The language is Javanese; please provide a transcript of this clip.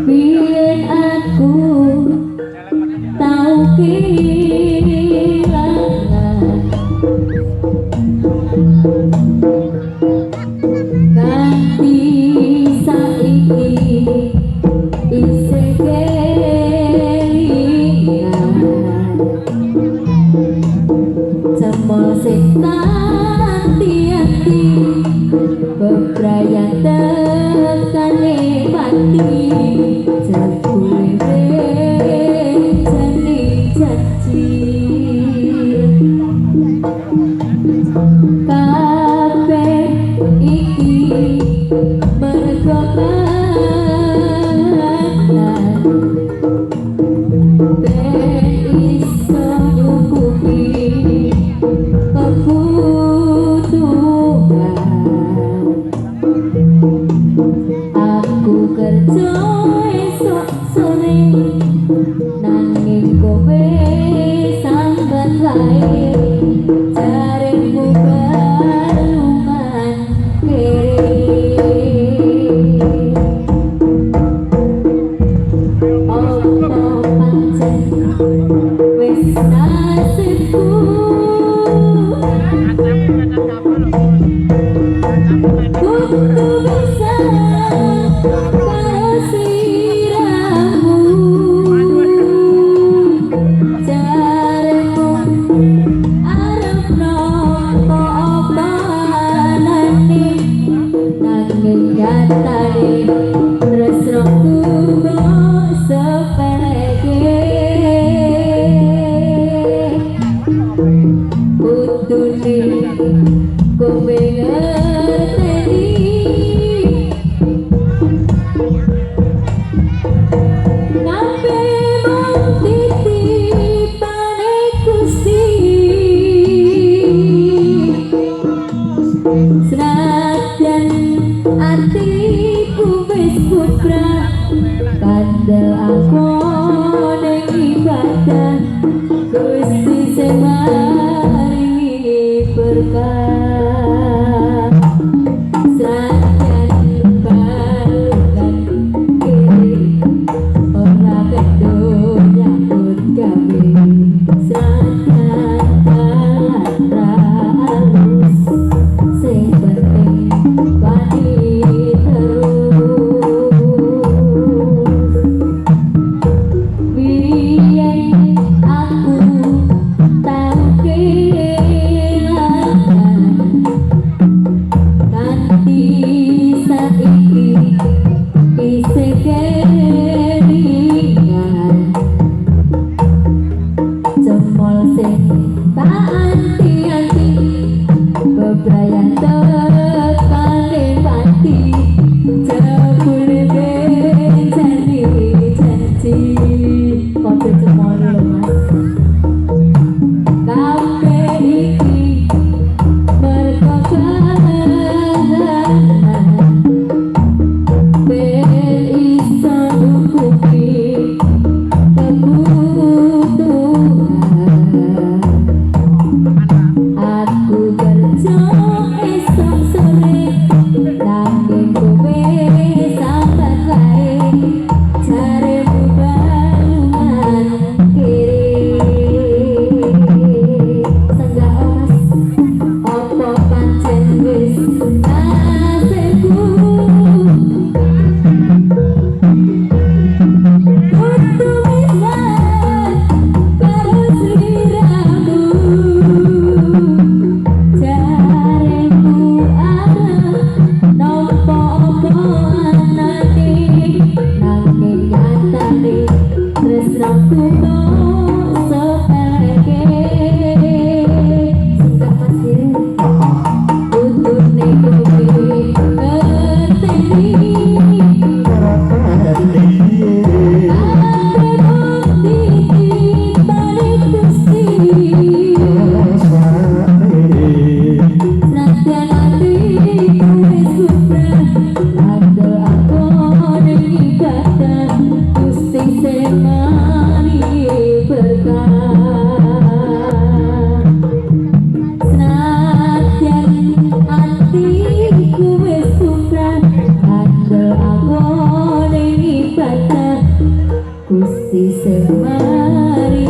Biyen aku tau kehilangan ganti saiki isih kelingan jemol sing tanti-anti bebrayan tekane pati jebule jani janji kabeh iki mergo ben iso nyukupi kebutuhan aku kerja esok sore nanging kowe sambat wae jaremu balungan kere opo pancen wis nasibku kudu bisa karo siramu jaremu arep nopo omonane nanging nyatane tresnoku kok sepeleke kudune kowe ngerteni ngape mung titipane Gusti senajan atiku wis putra kandel aku ning ibadah Gusti sing maringi berkah senajan balungan kiri ora kedo nyambut gawe senajan dalan halus sing penting wani terus biyen aku tau kehilangan ganti saiki isih kelingan jemol sing tak anti-anti bebrayan tekane pati jebule jani janji padha jemol lho Mas kabeh iki mergo ben iso nyukupi kebutuhan aku kerja esok sore nanging kowe sambat wae jaremu balungan kiri senggak Mas opo pancen wis nasibku kudu bisa karo sliramu jaremu arep nopo omonane nanging nyatane tresnaku kok sepeleke senggak Mas kudune kowe ngerteni berkah Gusti Semari